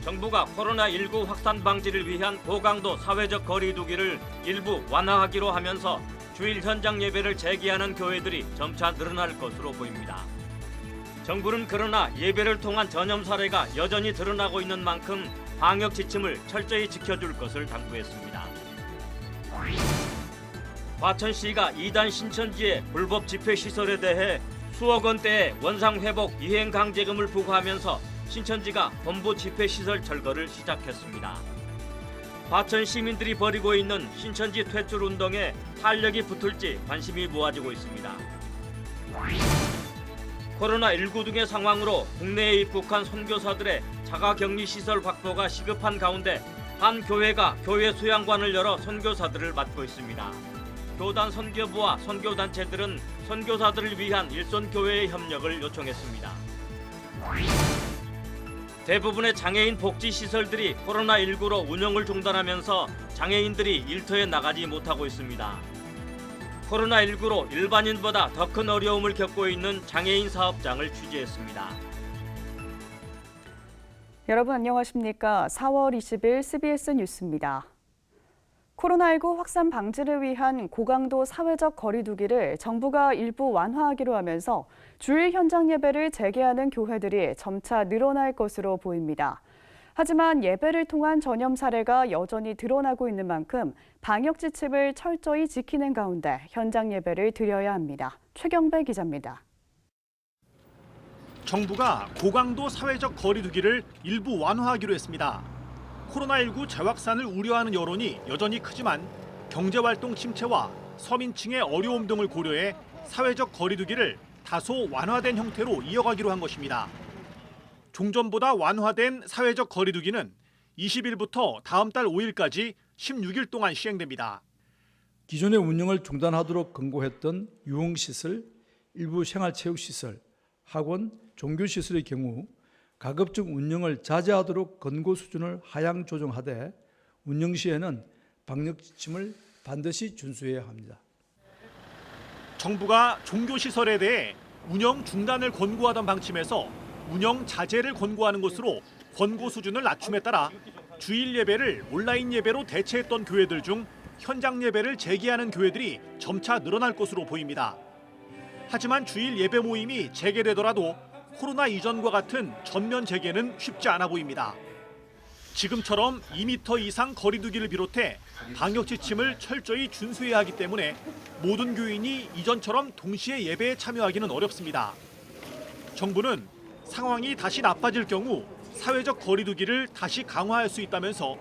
정부가 코로나19 확산 방지를 위한 고강도 사회적 거리 두기를 일부 완화하기로 하면서 주일 현장 예배를 재개하는 교회들이 점차 늘어날 것으로 보입니다. 정부는 그러나 예배를 통한 전염 사례가 여전히 드러나고 있는 만큼 방역 지침을 철저히 지켜줄 것을 당부했습니다. 과천시가 2단 신천지의 불법 집회 시설에 대해 수억 원대의 원상회복 이행 강제금을 부과하면서 신천지가 본부 집회 시설 철거를 시작했습니다. 과천 시민들이 벌이고 있는 신천지 퇴출 운동에 탄력이 붙을지 관심이 모아지고 있습니다. 코로나19 등의 상황으로 국내에 입국한 선교사들의 자가격리 시설 확보가 시급한 가운데 한 교회가 교회 수양관을 열어 선교사들을 맡고 있습니다. 교단 선교부와 선교단체들은 선교사들을 위한 일선 교회의 협력을 요청했습니다. 대부분의 장애인 복지 시설들이 코로나19로 운영을 중단하면서 장애인들이 일터에 나가지 못하고 있습니다. 코로나19로 일반인보다 더 큰 어려움을 겪고 있는 장애인 사업장을 취재했습니다. 여러분 안녕하십니까? 4월 20일 CBS 뉴스입니다. 코로나19 확산 방지를 위한 고강도 사회적 거리 두기를 정부가 일부 완화하기로 하면서 주일 현장 예배를 재개하는 교회들이 점차 늘어날 것으로 보입니다. 하지만 예배를 통한 전염 사례가 여전히 드러나고 있는 만큼 방역 지침을 철저히 지키는 가운데 현장 예배를 드려야 합니다. 최경배 기자입니다. 정부가 고강도 사회적 거리 두기를 일부 완화하기로 했습니다. 코로나19 재확산을 우려하는 여론이 여전히 크지만 경제활동 침체와 서민층의 어려움 등을 고려해 사회적 거리 두기를 다소 완화된 형태로 이어가기로 한 것입니다. 종전보다 완화된 사회적 거리 두기는 20일부터 다음 달 5일까지 16일 동안 시행됩니다. 기존의 운영을 중단하도록 권고했던 유흥시설, 일부 생활체육시설, 학원, 종교시설의 경우 가급적 운영을 자제하도록 권고 수준을 하향 조정하되 운영 시에는 방역 지침을 반드시 준수해야 합니다. 정부가 종교시설에 대해 운영 중단을 권고하던 방침에서 운영 자제를 권고하는 것으로 권고 수준을 낮춤에 따라 주일 예배를 온라인 예배로 대체했던 교회들 중 현장 예배를 재개하는 교회들이 점차 늘어날 것으로 보입니다. 하지만 주일 예배 모임이 재개되더라도 코로나 이전과 같은 전면 재개는 쉽지 않아 보입니다. 지금처럼 2m 이상 거리 두기를 비롯해 방역 지침을 철저히 준수해야 하기 때문에 모든 교인이 이전처럼 동시에 예배에 참여하기는 어렵습니다. 정부는 상황이 다시 나빠질 경우 사회적 거리 두기를 다시 강화할 수 있다면서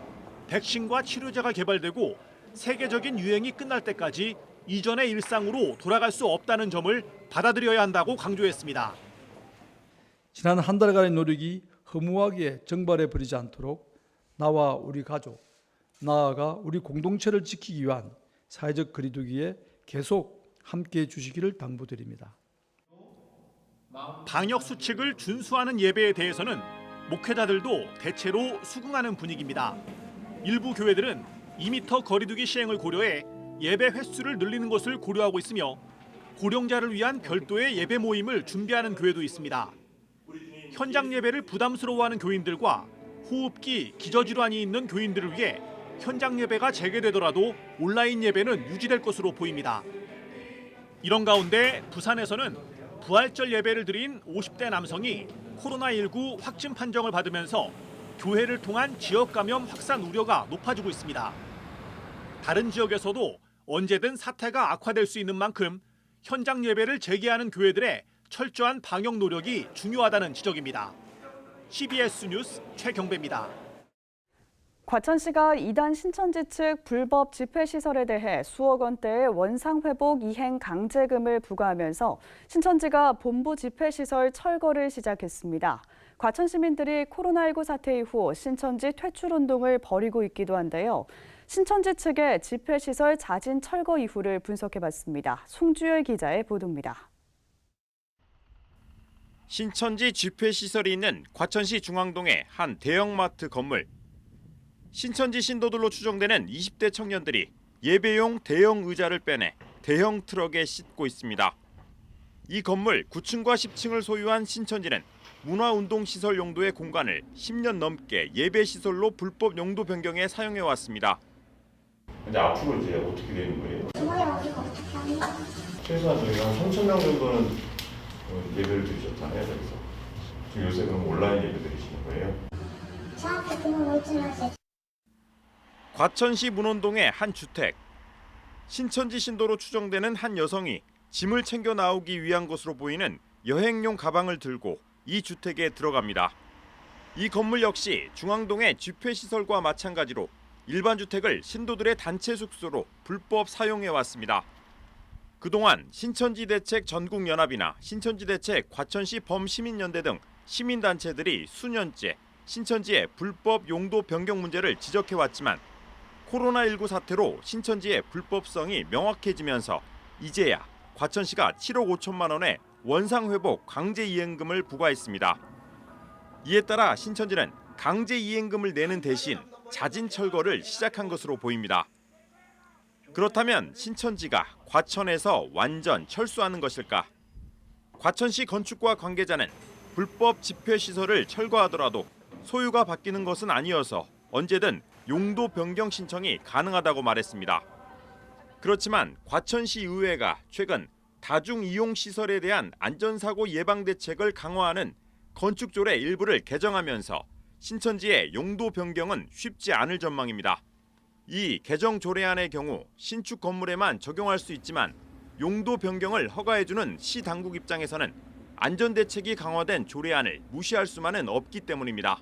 백신과 치료제가 개발되고 세계적인 유행이 끝날 때까지 이전의 일상으로 돌아갈 수 없다는 점을 받아들여야 한다고 강조했습니다. 지난 한 달간의 노력이 허무하게 정발해 버리지 않도록 나와 우리 가족, 나아가 우리 공동체를 지키기 위한 사회적 거리 두기에 계속 함께해 주시기를 당부드립니다. 방역 수칙을 준수하는 예배에 대해서는 목회자들도 대체로 수긍하는 분위기입니다. 일부 교회들은 2m 거리두기 시행을 고려해 예배 횟수를 늘리는 것을 고려하고 있으며 고령자를 위한 별도의 예배 모임을 준비하는 교회도 있습니다. 현장 예배를 부담스러워하는 교인들과 호흡기, 기저질환이 있는 교인들을 위해 현장 예배가 재개되더라도 온라인 예배는 유지될 것으로 보입니다. 이런 가운데 부산에서는 부활절 예배를 드린 50대 남성이 코로나19 확진 판정을 받으면서 교회를 통한 지역 감염 확산 우려가 높아지고 있습니다. 다른 지역에서도 언제든 사태가 악화될 수 있는 만큼 현장 예배를 재개하는 교회들의 철저한 방역 노력이 중요하다는 지적입니다. CBS 뉴스 최경배입니다. 과천시가 2단 신천지 측 불법 집회시설에 대해 수억 원대의 원상회복 이행 강제금을 부과하면서 신천지가 본부 집회시설 철거를 시작했습니다. 과천 시민들이 코로나19 사태 이후 신천지 퇴출운동을 벌이고 있기도 한데요. 신천지 측의 집회시설 자진 철거 이후를 분석해봤습니다. 송주열 기자의 보도입니다. 신천지 집회시설이 있는 과천시 중앙동의 한 대형마트 건물. 신천지 신도들로 추정되는 20대 청년들이 예배용 대형 의자를 빼내 대형 트럭에 싣고 있습니다. 이 건물 9층과 10층을 소유한 신천지는 문화운동시설 용도의 공간을 10년 넘게 예배시설로 불법 용도 변경에 사용해왔습니다. 근데 앞으로 이제 어떻게 되는 거예요? 최소한 저희가 한 3,000명 정도는 예배를 드리셨잖아요. 그래서 지금 요새 그럼 온라인 예배 드리시는 거예요? 과천시 문원동의 한 주택. 신천지 신도로 추정되는 한 여성이 짐을 챙겨 나오기 위한 것으로 보이는 여행용 가방을 들고 이 주택에 들어갑니다. 이 건물 역시 중앙동의 집회시설과 마찬가지로 일반 주택을 신도들의 단체 숙소로 불법 사용해왔습니다. 그동안 신천지대책 전국연합이나 신천지대책 과천시 범시민연대 등 시민단체들이 수년째 신천지의 불법 용도 변경 문제를 지적해왔지만 코로나19 사태로 신천지의 불법성이 명확해지면서 이제야 과천시가 7억 5천만 원의 원상회복 강제이행금을 부과했습니다. 이에 따라 신천지는 강제이행금을 내는 대신 자진 철거를 시작한 것으로 보입니다. 그렇다면 신천지가 과천에서 완전 철수하는 것일까? 과천시 건축과 관계자는 불법 집회시설을 철거하더라도 소유가 바뀌는 것은 아니어서 언제든 용도 변경 신청이 가능하다고 말했습니다. 그렇지만 과천시 의회가 최근 다중이용시설에 대한 안전사고 예방 대책을 강화하는 건축조례 일부를 개정하면서 신천지의 용도 변경은 쉽지 않을 전망입니다. 이 개정 조례안의 경우 신축 건물에만 적용할 수 있지만 용도 변경을 허가해주는 시 당국 입장에서는 안전대책이 강화된 조례안을 무시할 수만은 없기 때문입니다.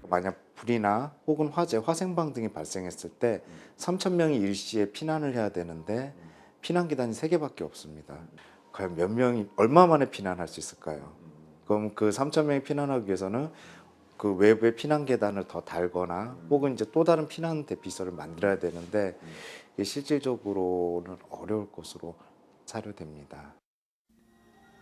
만약 불이나 혹은 화재, 화생방 등이 발생했을 때 3,000명이 일시에 피난을 해야 되는데 피난기단이 3개밖에 없습니다. 과연 몇 명이 얼마 만에 피난할 수 있을까요? 그럼 그 3,000명이 피난하기 위해서는 그 외부의 피난계단을 더 달거나 혹은 이제 또 다른 피난 대피소를 만들어야 되는데 이게 실질적으로는 어려울 것으로 사료됩니다.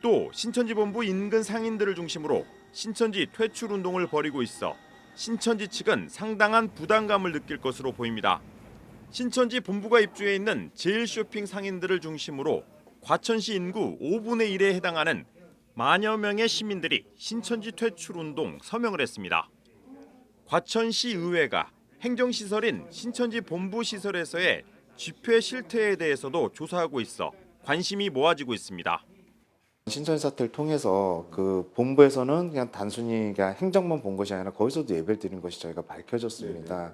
또 신천지 본부 인근 상인들을 중심으로 신천지 퇴출 운동을 벌이고 있어 신천지 측은 상당한 부담감을 느낄 것으로 보입니다. 신천지 본부가 입주해 있는 제일쇼핑 상인들을 중심으로 과천시 인구 5분의 1에 해당하는 만여 명의 시민들이 신천지 퇴출 운동 서명을 했습니다. 과천시 의회가 행정시설인 신천지 본부 시설에서의 집회 실태에 대해서도 조사하고 있어 관심이 모아지고 있습니다. 신천지 사태를 통해서 그 본부에서는 그냥 단순히 그냥 행정만 본 것이 아니라 거기서도 예배를 드린 것이 저희가 밝혀졌습니다.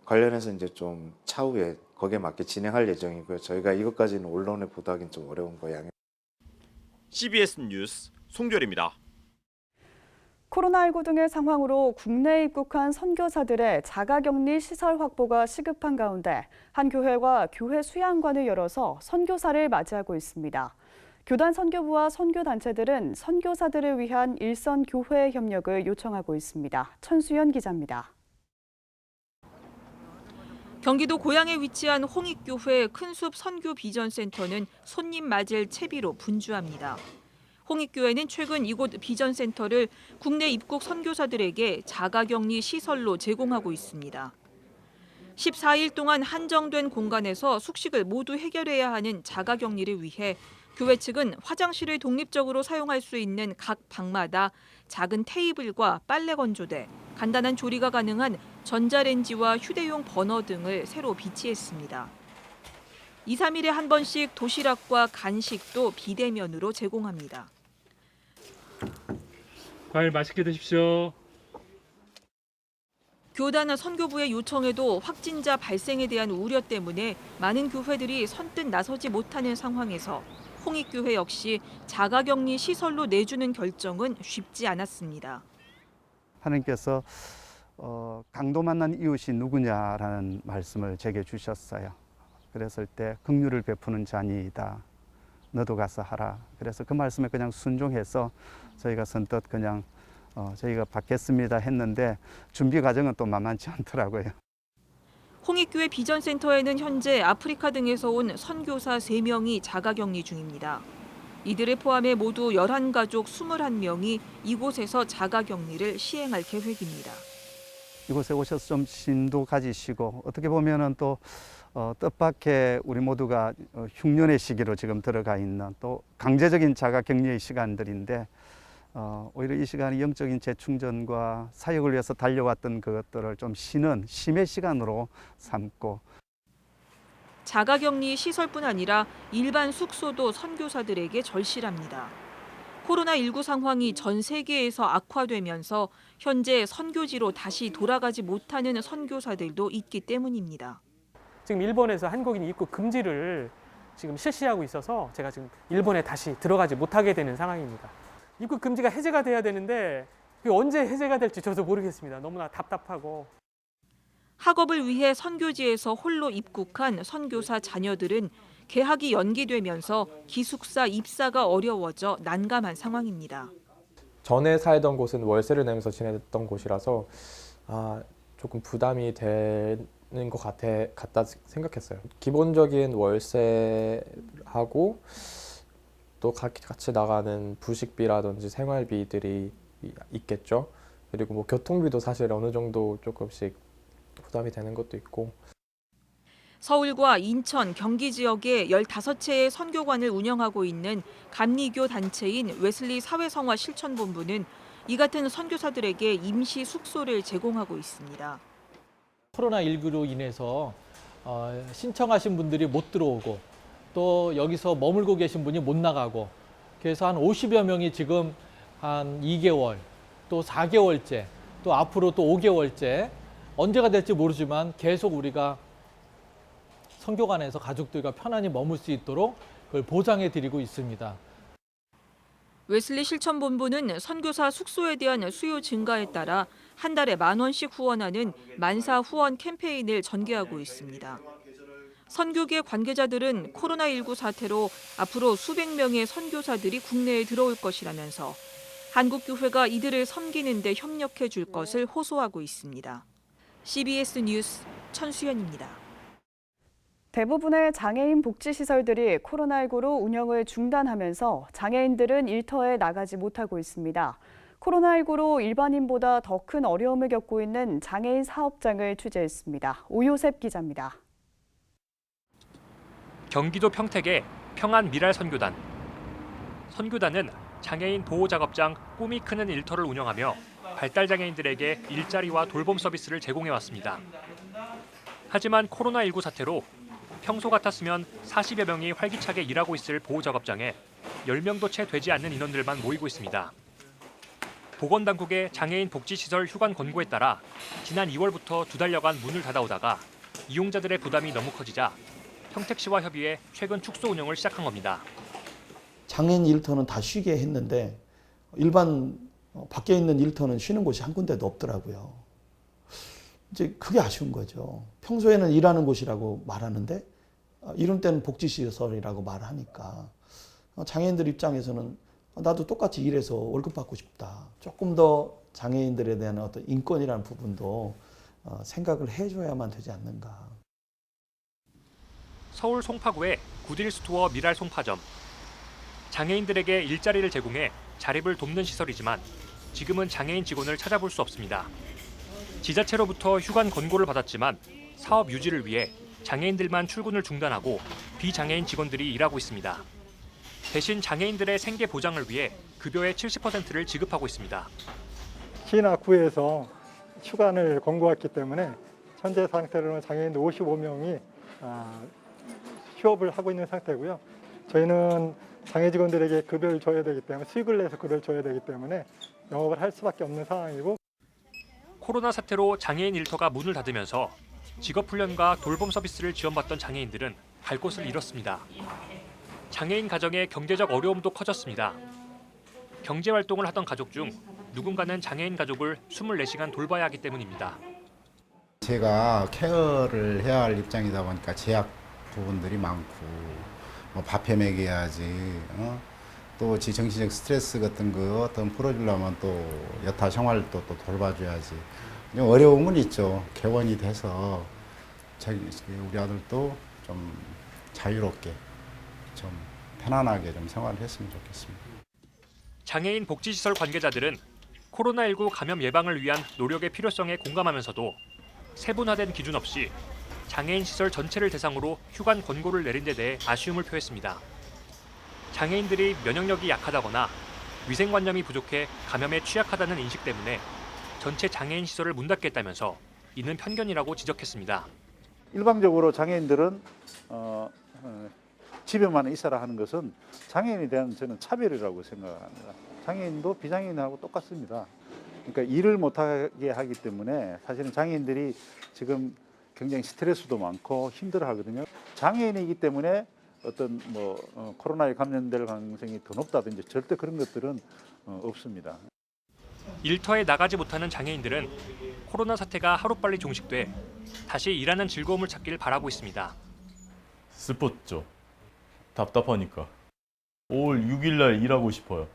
관련해서 이제 좀 차후에 거기에 맞게 진행할 예정이고요. 저희가 이것까지는 언론에 보도하기는 좀 어려운 거예요. CBS 뉴스 송별입니다. 코로나19 등의 상황으로 국내에 입국한 선교사들의 자가격리 시설 확보가 시급한 가운데 한 교회가 교회 수양관을 열어서 선교사를 맞이하고 있습니다. 교단 선교부와 선교단체들은 선교사들을 위한 일선 교회 협력을 요청하고 있습니다. 천수연 기자입니다. 경기도 고양에 위치한 홍익교회 큰숲 선교 비전센터는 손님 맞을 채비로 분주합니다. 홍익교회는 최근 이곳 비전센터를 국내 입국 선교사들에게 자가격리 시설로 제공하고 있습니다. 14일 동안 한정된 공간에서 숙식을 모두 해결해야 하는 자가격리를 위해 교회 측은 화장실을 독립적으로 사용할 수 있는 각 방마다 작은 테이블과 빨래 건조대, 간단한 조리가 가능한 전자레인지와 휴대용 버너 등을 새로 비치했습니다. 2, 3일에 한 번씩 도시락과 간식도 비대면으로 제공합니다. 과일 맛있게 드십시오. 교단 선교부의 요청에도 확진자 발생에 대한 우려 때문에 많은 교회들이 선뜻 나서지 못하는 상황에서 홍익교회 역시 자가격리 시설로 내주는 결정은 쉽지 않았습니다. 하나님께서 강도 만난 이웃이 누구냐라는 말씀을 제게 주셨어요. 그랬을 때 긍휼을 베푸는 자니이다. 너도 가서 하라. 그래서 그 말씀에 그냥 순종해서 저희가 선뜻 그냥 저희가 받겠습니다 했는데 준비 과정은 또 만만치 않더라고요. 홍익교회 비전센터에는 현재 아프리카 등에서 온 선교사 3명이 자가격리 중입니다. 이들을 포함해 모두 11가족 21명이 이곳에서 자가격리를 시행할 계획입니다. 이곳에 오셔서 좀 심도 가지시고 어떻게 보면은 또 뜻밖의 우리 모두가 흉년의 시기로 지금 들어가 있는 또 강제적인 자가격리의 시간들인데 오히려 이 시간이 영적인 재충전과 사역을 위해서 달려왔던 그것들을 좀 쉬는 쉼의 시간으로 삼고 자가격리 시설뿐 아니라 일반 숙소도 선교사들에게 절실합니다. 코로나19 상황이 전 세계에서 악화되면서 현재 선교지로 다시 돌아가지 못하는 선교사들도 있기 때문입니다. 지금 일본에서 한국인 입국 금지를 지금 실시하고 있어서 제가 지금 일본에 다시 들어가지 못하게 되는 상황입니다. 입국 금지가 해제가 돼야 되는데 그게 언제 해제가 될지 저도 모르겠습니다. 너무나 답답하고. 학업을 위해 선교지에서 홀로 입국한 선교사 자녀들은 개학이 연기되면서 기숙사 입사가 어려워져 난감한 상황입니다. 전에 살던 곳은 월세를 내면서 지냈던 곳이라서 조금 부담이 되는 것 같다 생각했어요. 기본적인 월세하고 또 같이 나가는 부식비라든지 생활비들이 있겠죠. 그리고 뭐 교통비도 사실 어느 정도 조금씩 부담이 되는 것도 있고. 서울과 인천, 경기 지역에 15채의 선교관을 운영하고 있는 감리교 단체인 웨슬리 사회성화 실천본부는 이 같은 선교사들에게 임시 숙소를 제공하고 있습니다. 코로나19로 인해서 신청하신 분들이 못 들어오고 또 여기서 머물고 계신 분이 못 나가고 그래서 한 50여 명이 지금 한 2개월 또 4개월째 또 앞으로 또 5개월째 언제가 될지 모르지만 계속 우리가 선교관에서 가족들과 편안히 머물 수 있도록 그걸 보장해 드리고 있습니다. 웨슬리 실천본부는 선교사 숙소에 대한 수요 증가에 따라 한 달에 10,000원씩 후원하는 만사 후원 캠페인을 전개하고 있습니다. 선교계 관계자들은 코로나19 사태로 앞으로 수백 명의 선교사들이 국내에 들어올 것이라면서 한국교회가 이들을 섬기는 데 협력해 줄 것을 호소하고 있습니다. CBS 뉴스 천수연입니다. 대부분의 장애인 복지시설들이 코로나19로 운영을 중단하면서 장애인들은 일터에 나가지 못하고 있습니다. 코로나19로 일반인보다 더 큰 어려움을 겪고 있는 장애인 사업장을 취재했습니다. 오요셉 기자입니다. 경기도 평택의 평안 미랄 선교단. 선교단은 장애인 보호 작업장 꿈이 크는 일터를 운영하며 발달 장애인들에게 일자리와 돌봄 서비스를 제공해 왔습니다. 하지만 코로나19 사태로 평소 같았으면 40여 명이 활기차게 일하고 있을 보호 작업장에 10명도 채 되지 않는 인원들만 모이고 있습니다. 보건당국의 장애인 복지시설 휴관 권고에 따라 지난 2월부터 2달여간 문을 닫아오다가 이용자들의 부담이 너무 커지자 평택시와 협의해 최근 축소 운영을 시작한 겁니다. 장애인 일터는 다 쉬게 했는데 일반 밖에 있는 일터는 쉬는 곳이 한 군데도 없더라고요. 이제 그게 아쉬운 거죠. 평소에는 일하는 곳이라고 말하는데 이런 때는 복지시설이라고 말하니까 장애인들 입장에서는 나도 똑같이 일해서 월급 받고 싶다. 조금 더 장애인들에 대한 어떤 인권이라는 부분도 생각을 해줘야만 되지 않는가. 서울 송파구의 굿일스토어 미랄 송파점. 장애인들에게 일자리를 제공해 자립을 돕는 시설이지만 지금은 장애인 직원을 찾아볼 수 없습니다. 지자체로부터 휴관 권고를 받았지만 사업 유지를 위해 장애인들만 출근을 중단하고 비장애인 직원들이 일하고 있습니다. 대신 장애인들의 생계 보장을 위해 급여의 70%를 지급하고 있습니다. 시나 구에서 휴관을 권고했기 때문에 현재 상태로는 장애인 55명이 휴업을 하고 있는 상태고요. 저희는 장애 직원들에게 급여를 줘야 되기 때문에 수익을 내서 급여를 줘야 되기 때문에 영업을 할 수밖에 없는 상황이고 코로나 사태로 장애인 일터가 문을 닫으면서 직업훈련과 돌봄 서비스를 지원받던 장애인들은 갈 곳을 잃었습니다. 장애인 가정의 경제적 어려움도 커졌습니다. 경제활동을 하던 가족 중 누군가는 장애인 가족을 24시간 돌봐야 하기 때문입니다. 제가 케어를 해야 할 입장이다 보니까 제약 부분들이 많고 뭐 밥해 먹여야지 또 정신적 스트레스 같은 거 어떤 풀어주려면 또 여타 생활도 또 돌봐줘야지 좀 어려움은 있죠. 개원이 돼서 우리 아들도 좀 자유롭게 좀 편안하게 좀 생활을 했으면 좋겠습니다. 장애인 복지시설 관계자들은 코로나19 감염 예방을 위한 노력의 필요성에 공감하면서도 세분화된 기준 없이 장애인 시설 전체를 대상으로 휴관 권고를 내린 데 대해 아쉬움을 표했습니다. 장애인들이 면역력이 약하다거나 위생관념이 부족해 감염에 취약하다는 인식 때문에 전체 장애인 시설을 문 닫겠다면서 이는 편견이라고 지적했습니다. 일방적으로 장애인들은 집에만 있어라 하는 것은 장애인에 대한 저는 차별이라고 생각합니다. 장애인도 비장애인하고 똑같습니다. 그러니까 일을 못하게 하기 때문에 사실은 장애인들이 지금 굉장히 스트레스도 많고 힘들어하거든요. 장애인이기 때문에 어떤 코로나에 감염될 가능성이 더 높다든지 절대 그런 것들은 없습니다. 일터에 나가지 못하는 장애인들은 코로나 사태가 하루빨리 종식돼 다시 일하는 즐거움을 찾길 바라고 있습니다. 슬펐죠. 답답하니까. 5월 6일 날 일하고 싶어요.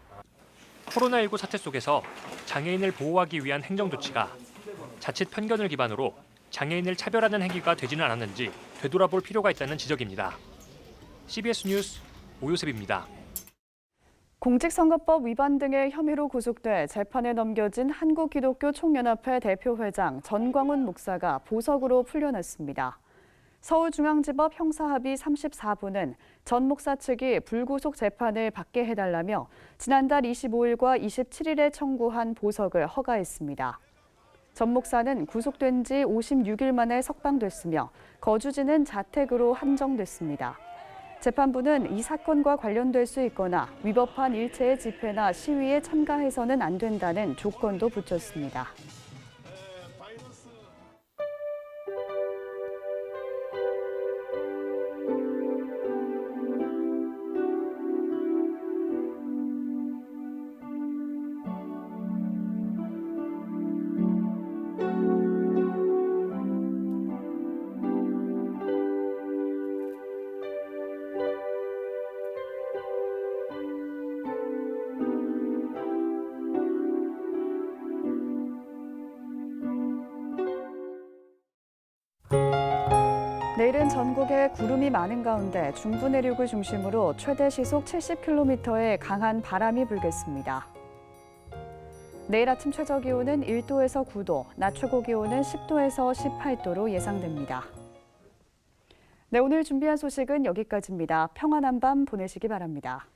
코로나19 사태 속에서 장애인을 보호하기 위한 행정 조치가 자칫 편견을 기반으로 장애인을 차별하는 행위가 되지는 않았는지 되돌아볼 필요가 있다는 지적입니다. CBS 뉴스 오요셉입니다. 공직선거법 위반 등의 혐의로 구속돼 재판에 넘겨진 한국기독교총연합회 대표회장 전광훈 목사가 보석으로 풀려났습니다. 서울중앙지법 형사합의 34부는 전 목사 측이 불구속 재판을 받게 해달라며 지난달 25일과 27일에 청구한 보석을 허가했습니다. 전 목사는 구속된 지 56일 만에 석방됐으며 거주지는 자택으로 한정됐습니다. 재판부는 이 사건과 관련될 수 있거나 위법한 일체의 집회나 시위에 참가해서는 안 된다는 조건도 붙였습니다. 내일은 전국에 구름이 많은 가운데 중부 내륙을 중심으로 최대 시속 70km의 강한 바람이 불겠습니다. 내일 아침 최저 기온은 1도에서 9도, 낮 최고 기온은 10도에서 18도로 예상됩니다. 네, 오늘 준비한 소식은 여기까지입니다. 평안한 밤 보내시기 바랍니다.